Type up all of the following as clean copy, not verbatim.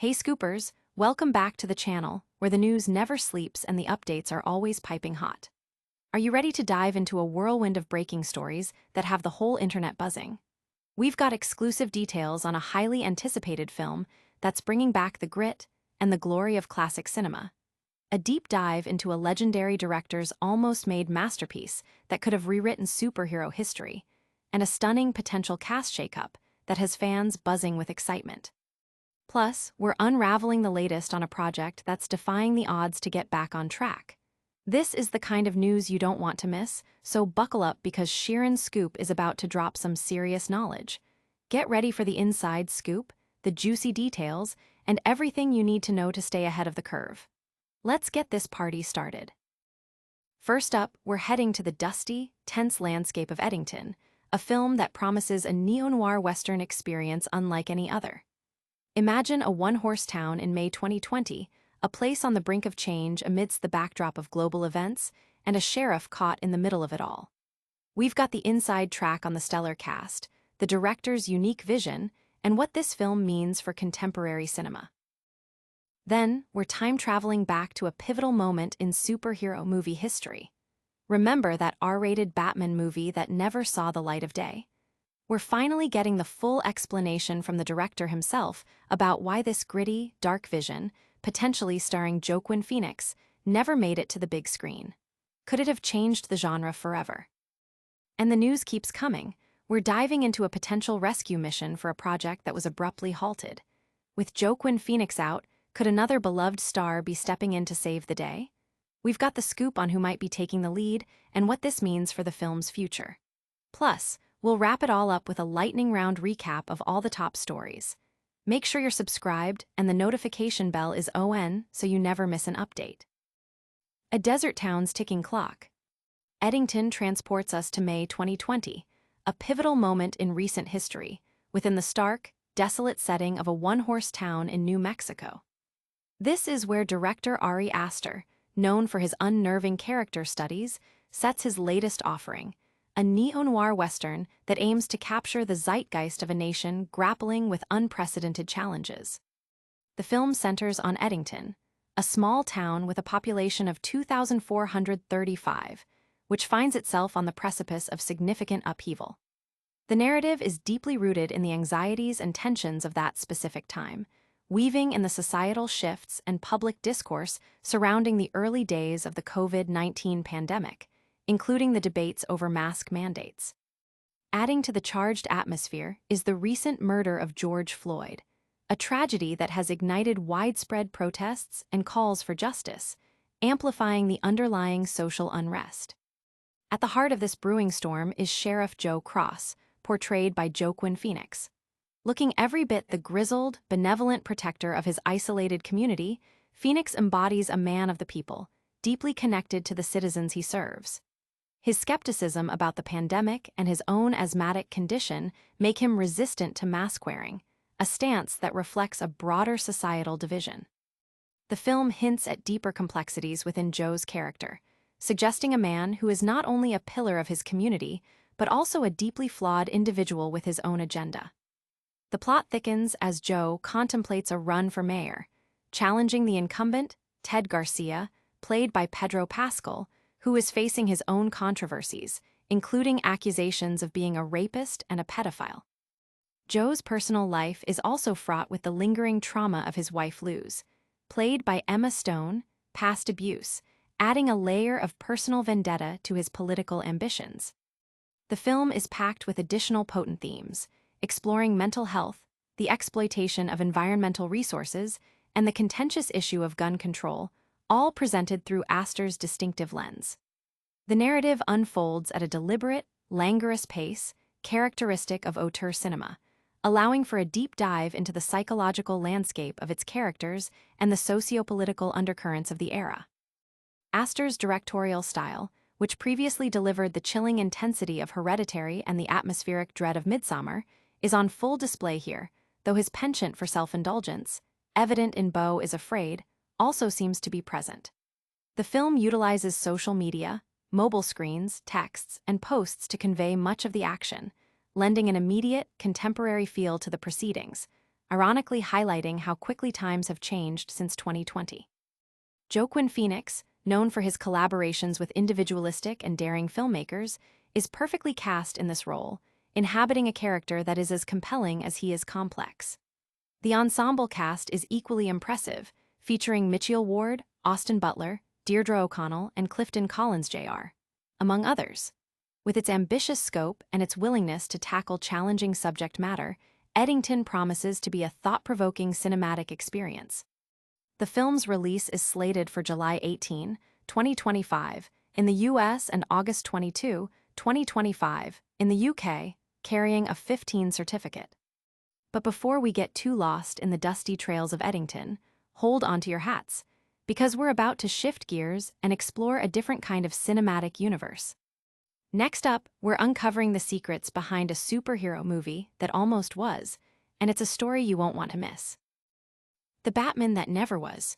Hey Scoopers, welcome back to the channel, where the news never sleeps and the updates are always piping hot. Are you ready to dive into a whirlwind of breaking stories that have the whole internet buzzing? We've got exclusive details on a highly anticipated film that's bringing back the grit and the glory of classic cinema. A deep dive into a legendary director's almost-made masterpiece that could have rewritten superhero history, and a stunning potential cast shakeup that has fans buzzing with excitement. Plus, we're unraveling the latest on a project that's defying the odds to get back on track. This is the kind of news you don't want to miss, so buckle up because Sheeran's Scoop is about to drop some serious knowledge. Get ready for the inside scoop, the juicy details, and everything you need to know to stay ahead of the curve. Let's get this party started. First up, we're heading to the dusty, tense landscape of Eddington, a film that promises a neo-noir Western experience unlike any other. Imagine a one-horse town in May 2020, a place on the brink of change amidst the backdrop of global events, and a sheriff caught in the middle of it all. We've got the inside track on the stellar cast, the director's unique vision, and what this film means for contemporary cinema. Then, we're time-traveling back to a pivotal moment in superhero movie history. Remember that R-rated Batman movie that never saw the light of day? We're finally getting the full explanation from the director himself about why this gritty, dark vision, potentially starring Joaquin Phoenix, never made it to the big screen. Could it have changed the genre forever? And the news keeps coming. We're diving into a potential rescue mission for a project that was abruptly halted. With Joaquin Phoenix out, could another beloved star be stepping in to save the day? We've got the scoop on who might be taking the lead and what this means for the film's future. Plus, we'll wrap it all up with a lightning round recap of all the top stories. Make sure you're subscribed and the notification bell is on so you never miss an update. A desert town's ticking clock. Eddington transports us to May 2020, a pivotal moment in recent history, within the stark, desolate setting of a one-horse town in New Mexico. This is where director Ari Aster, known for his unnerving character studies, sets his latest offering, a neo-noir Western that aims to capture the zeitgeist of a nation grappling with unprecedented challenges. The film centers on Eddington, a small town with a population of 2,435, which finds itself on the precipice of significant upheaval. The narrative is deeply rooted in the anxieties and tensions of that specific time, weaving in the societal shifts and public discourse surrounding the early days of the COVID-19 pandemic, including the debates over mask mandates. Adding to the charged atmosphere is the recent murder of George Floyd, a tragedy that has ignited widespread protests and calls for justice, amplifying the underlying social unrest. At the heart of this brewing storm is Sheriff Joe Cross, portrayed by Joaquin Phoenix. Looking every bit the grizzled, benevolent protector of his isolated community, Phoenix embodies a man of the people, deeply connected to the citizens he serves. His skepticism about the pandemic and his own asthmatic condition make him resistant to mask wearing, a stance that reflects a broader societal division. The film hints at deeper complexities within Joe's character, suggesting a man who is not only a pillar of his community, but also a deeply flawed individual with his own agenda. The plot thickens as Joe contemplates a run for mayor, challenging the incumbent, Ted Garcia, played by Pedro Pascal, who is facing his own controversies, including accusations of being a rapist and a pedophile. Joe's personal life is also fraught with the lingering trauma of his wife Luz, played by Emma Stone, past abuse, adding a layer of personal vendetta to his political ambitions. The film is packed with additional potent themes, exploring mental health, the exploitation of environmental resources, and the contentious issue of gun control, all presented through Aster's distinctive lens. The narrative unfolds at a deliberate, languorous pace, characteristic of auteur cinema, allowing for a deep dive into the psychological landscape of its characters and the socio-political undercurrents of the era. Aster's directorial style, which previously delivered the chilling intensity of Hereditary and the atmospheric dread of Midsommar, is on full display here, though his penchant for self-indulgence, evident in Beau is Afraid, also seems to be present. The film utilizes social media, mobile screens, texts, and posts to convey much of the action, lending an immediate, contemporary feel to the proceedings, ironically highlighting how quickly times have changed since 2020. Joaquin Phoenix, known for his collaborations with individualistic and daring filmmakers, is perfectly cast in this role, inhabiting a character that is as compelling as he is complex. The ensemble cast is equally impressive, featuring Mitchell Ward, Austin Butler, Deirdre O'Connell, and Clifton Collins Jr., among others. With its ambitious scope and its willingness to tackle challenging subject matter, Eddington promises to be a thought-provoking cinematic experience. The film's release is slated for July 18, 2025, in the US and August 22, 2025, in the UK, carrying a 15 certificate. But before we get too lost in the dusty trails of Eddington, hold onto your hats, because we're about to shift gears and explore a different kind of cinematic universe. Next up, we're uncovering the secrets behind a superhero movie that almost was, and it's a story you won't want to miss. The Batman That Never Was.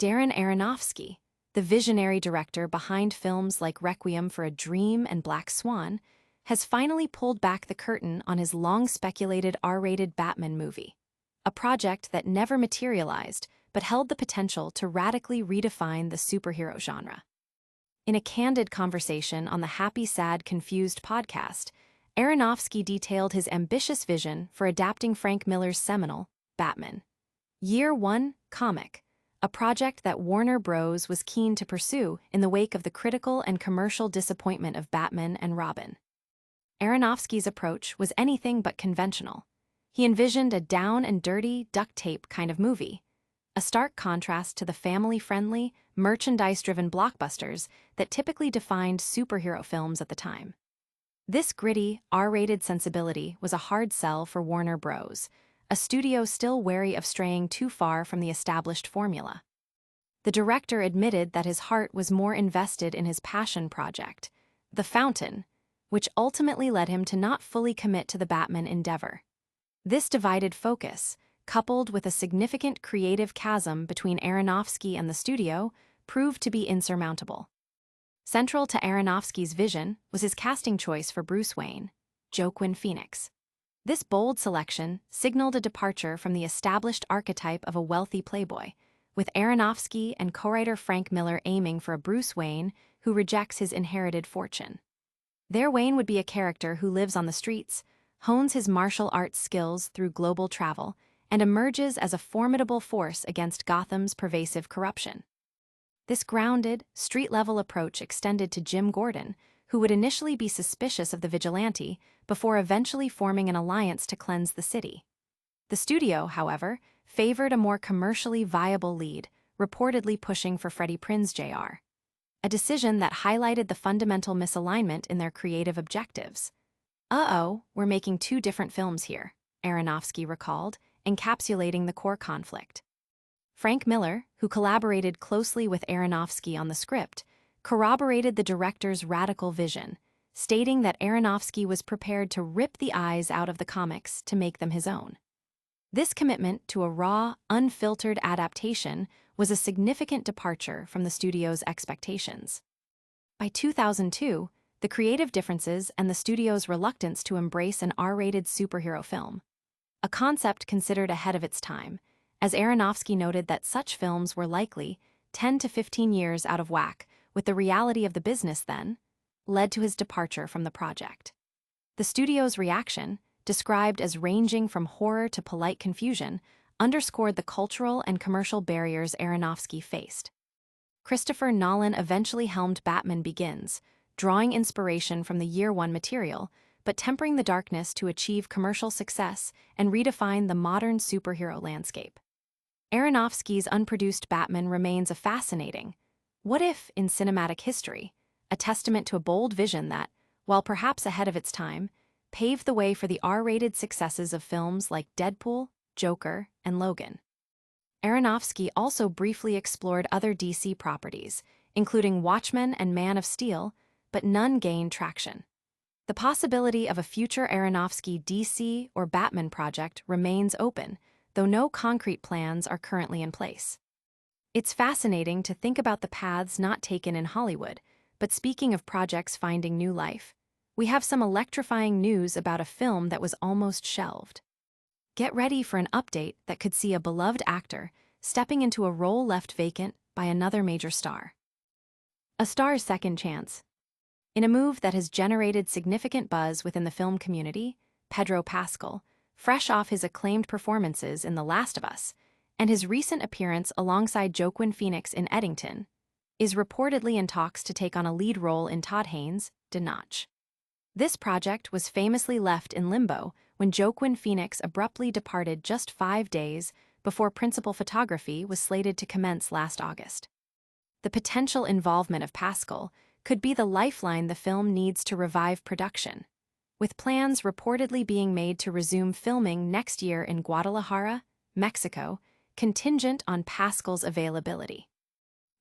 Darren Aronofsky, the visionary director behind films like Requiem for a Dream and Black Swan, has finally pulled back the curtain on his long-speculated R-rated Batman movie, a project that never materialized but held the potential to radically redefine the superhero genre. In a candid conversation on the Happy, Sad, Confused podcast, Aronofsky detailed his ambitious vision for adapting Frank Miller's seminal, Batman Year One comic, a project that Warner Bros. Was keen to pursue in the wake of the critical and commercial disappointment of Batman and Robin. Aronofsky's approach was anything but conventional. He envisioned a down-and-dirty, duct-tape kind of movie, a stark contrast to the family-friendly, merchandise-driven blockbusters that typically defined superhero films at the time. This gritty, R-rated sensibility was a hard sell for Warner Bros., a studio still wary of straying too far from the established formula. The director admitted that his heart was more invested in his passion project, The Fountain, which ultimately led him to not fully commit to the Batman endeavor. This divided focus, coupled with a significant creative chasm between Aronofsky and the studio, proved to be insurmountable. Central to Aronofsky's vision was his casting choice for Bruce Wayne, Joaquin Phoenix. This bold selection signaled a departure from the established archetype of a wealthy playboy, with Aronofsky and co-writer Frank Miller aiming for a Bruce Wayne who rejects his inherited fortune. Their Wayne would be a character who lives on the streets, hones his martial arts skills through global travel, and emerges as a formidable force against Gotham's pervasive corruption. This grounded, street-level approach extended to Jim Gordon, who would initially be suspicious of the vigilante before eventually forming an alliance to cleanse the city. The studio, however, favored a more commercially viable lead, reportedly pushing for Freddie Prinze Jr., a decision that highlighted the fundamental misalignment in their creative objectives. We're making two different films here, Aronofsky recalled, encapsulating the core conflict. Frank Miller, who collaborated closely with Aronofsky on the script, corroborated the director's radical vision, stating that Aronofsky was prepared to rip the eyes out of the comics to make them his own. This commitment to a raw, unfiltered adaptation was a significant departure from the studio's expectations. By 2002, the creative differences and the studio's reluctance to embrace an R-rated superhero film, a concept considered ahead of its time, as Aronofsky noted that such films were likely 10 to 15 years out of whack with the reality of the business then, led to his departure from the project. The studio's reaction, described as ranging from horror to polite confusion, underscored the cultural and commercial barriers Aronofsky faced. Christopher Nolan eventually helmed Batman Begins, drawing inspiration from the Year One material, but tempering the darkness to achieve commercial success and redefine the modern superhero landscape. Aronofsky's unproduced Batman remains a fascinating, what if in cinematic history, a testament to a bold vision that, while perhaps ahead of its time, paved the way for the R-rated successes of films like Deadpool, Joker, and Logan. Aronofsky also briefly explored other DC properties, including Watchmen and Man of Steel, but none gained traction. The possibility of a future Aronofsky DC or Batman project remains open, though no concrete plans are currently in place. It's fascinating to think about the paths not taken in Hollywood, but speaking of projects finding new life, we have some electrifying news about a film that was almost shelved. Get ready for an update that could see a beloved actor stepping into a role left vacant by another major star. A star's second chance. In a move that has generated significant buzz within the film community, Pedro Pascal, fresh off his acclaimed performances in The Last of Us and his recent appearance alongside Joaquin Phoenix in Eddington, is reportedly in talks to take on a lead role in Todd Haynes De Noche. This project was famously left in limbo when Joaquin Phoenix abruptly departed just 5 days before principal photography was slated to commence last August. The potential involvement of Pascal could be the lifeline the film needs to revive production, with plans reportedly being made to resume filming next year in Guadalajara, Mexico, contingent on Pascal's availability.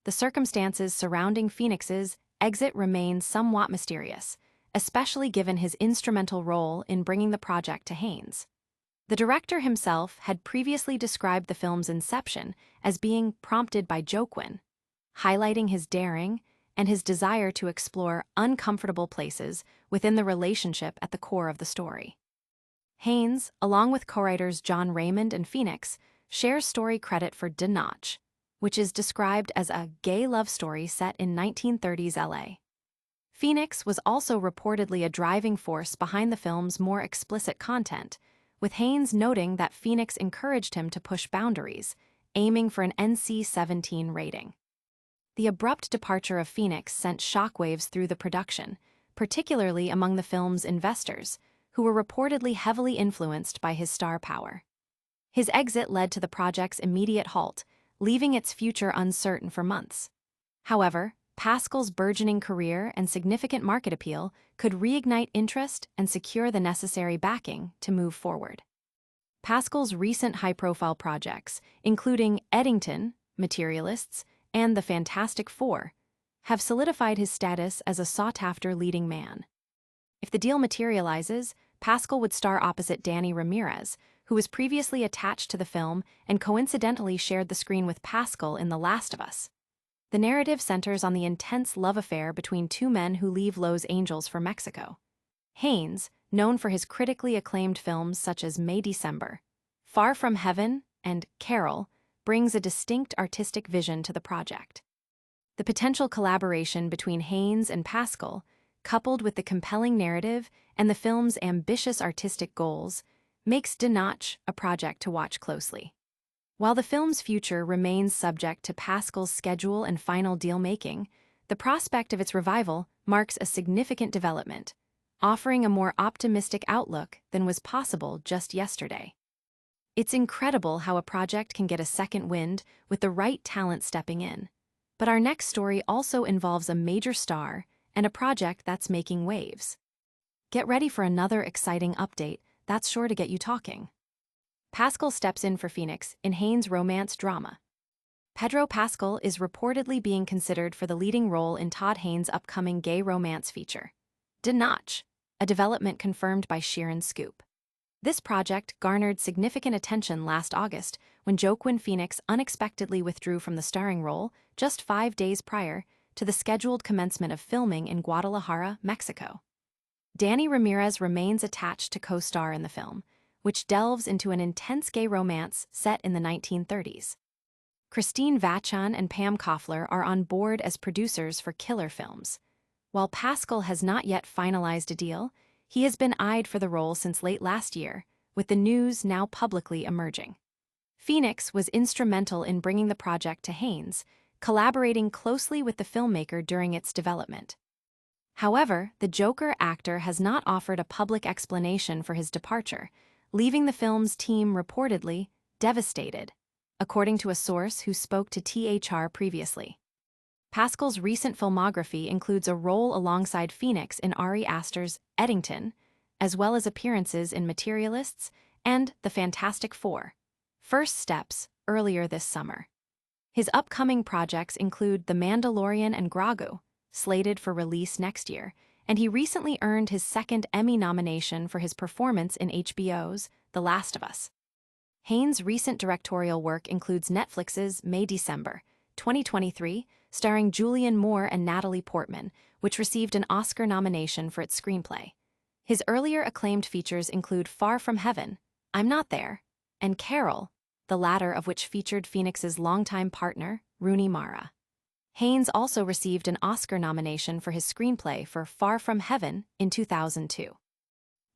The circumstances surrounding Phoenix's exit remain somewhat mysterious, especially given his instrumental role in bringing the project to Haynes. The director himself had previously described the film's inception as being prompted by Joaquin, highlighting his daring and his desire to explore uncomfortable places within the relationship at the core of the story. Haynes, along with co-writers John Raymond and Phoenix, shares story credit for De Noche, which is described as a gay love story set in 1930s LA. Phoenix was also reportedly a driving force behind the film's more explicit content, with Haynes noting that Phoenix encouraged him to push boundaries, aiming for an NC-17 rating. The abrupt departure of Phoenix sent shockwaves through the production, particularly among the film's investors, who were reportedly heavily influenced by his star power. His exit led to the project's immediate halt, leaving its future uncertain for months. However, Pascal's burgeoning career and significant market appeal could reignite interest and secure the necessary backing to move forward. Pascal's recent high-profile projects, including Eddington, Materialists, and The Fantastic Four, have solidified his status as a sought-after leading man. If the deal materializes, Pascal would star opposite Danny Ramirez, who was previously attached to the film and coincidentally shared the screen with Pascal in The Last of Us. The narrative centers on the intense love affair between two men who leave Los Angeles for Mexico. Haynes, known for his critically acclaimed films such as May December, Far From Heaven, and Carol, brings a distinct artistic vision to the project. The potential collaboration between Haynes and Pascal, coupled with the compelling narrative and the film's ambitious artistic goals, makes De Noche a project to watch closely. While the film's future remains subject to Pascal's schedule and final deal-making, the prospect of its revival marks a significant development, offering a more optimistic outlook than was possible just yesterday. It's incredible how a project can get a second wind with the right talent stepping in. But our next story also involves a major star and a project that's making waves. Get ready for another exciting update that's sure to get you talking. Pascal steps in for Phoenix in Haynes' romance drama. Pedro Pascal is reportedly being considered for the leading role in Todd Haynes' upcoming gay romance feature, De Noche, a development confirmed by Sheeran Scoop. This project garnered significant attention last August when Joaquin Phoenix unexpectedly withdrew from the starring role just 5 days prior to the scheduled commencement of filming in Guadalajara, Mexico. Danny Ramirez remains attached to co-star in the film, which delves into an intense gay romance set in the 1930s. Christine Vachon and Pam Koffler are on board as producers for Killer Films. While Pascal has not yet finalized a deal, he has been eyed for the role since late last year, with the news now publicly emerging. Phoenix was instrumental in bringing the project to Haynes, collaborating closely with the filmmaker during its development. However, the Joker actor has not offered a public explanation for his departure, leaving the film's team reportedly devastated, according to a source who spoke to THR previously. Pascal's recent filmography includes a role alongside Phoenix in Ari Aster's Eddington, as well as appearances in Materialists and The Fantastic Four, First Steps, earlier this summer. His upcoming projects include The Mandalorian and Grogu, slated for release next year, and he recently earned his second Emmy nomination for his performance in HBO's The Last of Us. Haynes' recent directorial work includes Netflix's May December, 2023, starring Julianne Moore and Natalie Portman, which received an Oscar nomination for its screenplay. His earlier acclaimed features include Far From Heaven, I'm Not There, and Carol, the latter of which featured Phoenix's longtime partner, Rooney Mara. Haynes also received an Oscar nomination for his screenplay for Far From Heaven in 2002.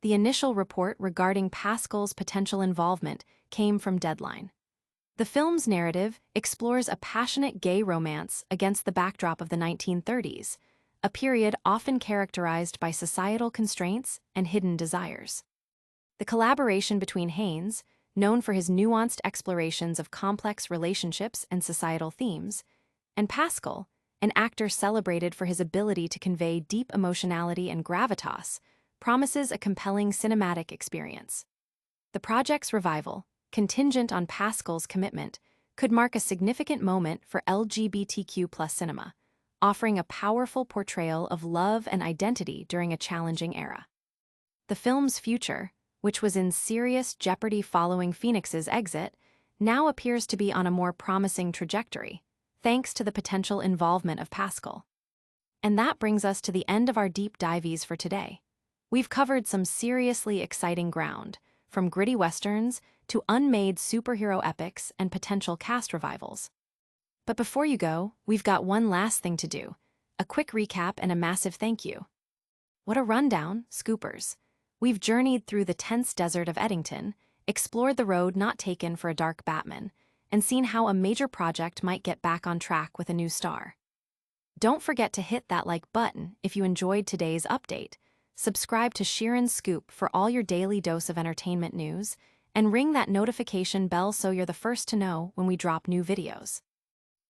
The initial report regarding Pascal's potential involvement came from Deadline. The film's narrative explores a passionate gay romance against the backdrop of the 1930s, a period often characterized by societal constraints and hidden desires. The collaboration between Haynes, known for his nuanced explorations of complex relationships and societal themes, and Pascal, an actor celebrated for his ability to convey deep emotionality and gravitas, promises a compelling cinematic experience. The project's revival, contingent on Pascal's commitment, could mark a significant moment for LGBTQ+ cinema, offering a powerful portrayal of love and identity during a challenging era. The film's future, which was in serious jeopardy following Phoenix's exit, now appears to be on a more promising trajectory, thanks to the potential involvement of Pascal. And that brings us to the end of our deep dives for today. We've covered some seriously exciting ground, from gritty westerns to unmade superhero epics and potential cast revivals. But before you go, we've got one last thing to do, a quick recap and a massive thank you. What a rundown, Scoopers. We've journeyed through the tense desert of Eddington, explored the road not taken for a dark Batman, and seen how a major project might get back on track with a new star. Don't forget to hit that like button if you enjoyed today's update, subscribe to Sheeran's Scoop for all your daily dose of entertainment news, and ring that notification bell so you're the first to know when we drop new videos.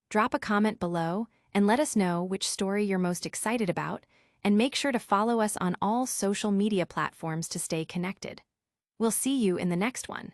Drop a comment below and let us know which story you're most excited about, and make sure to follow us on all social media platforms to stay connected. We'll see you in the next one.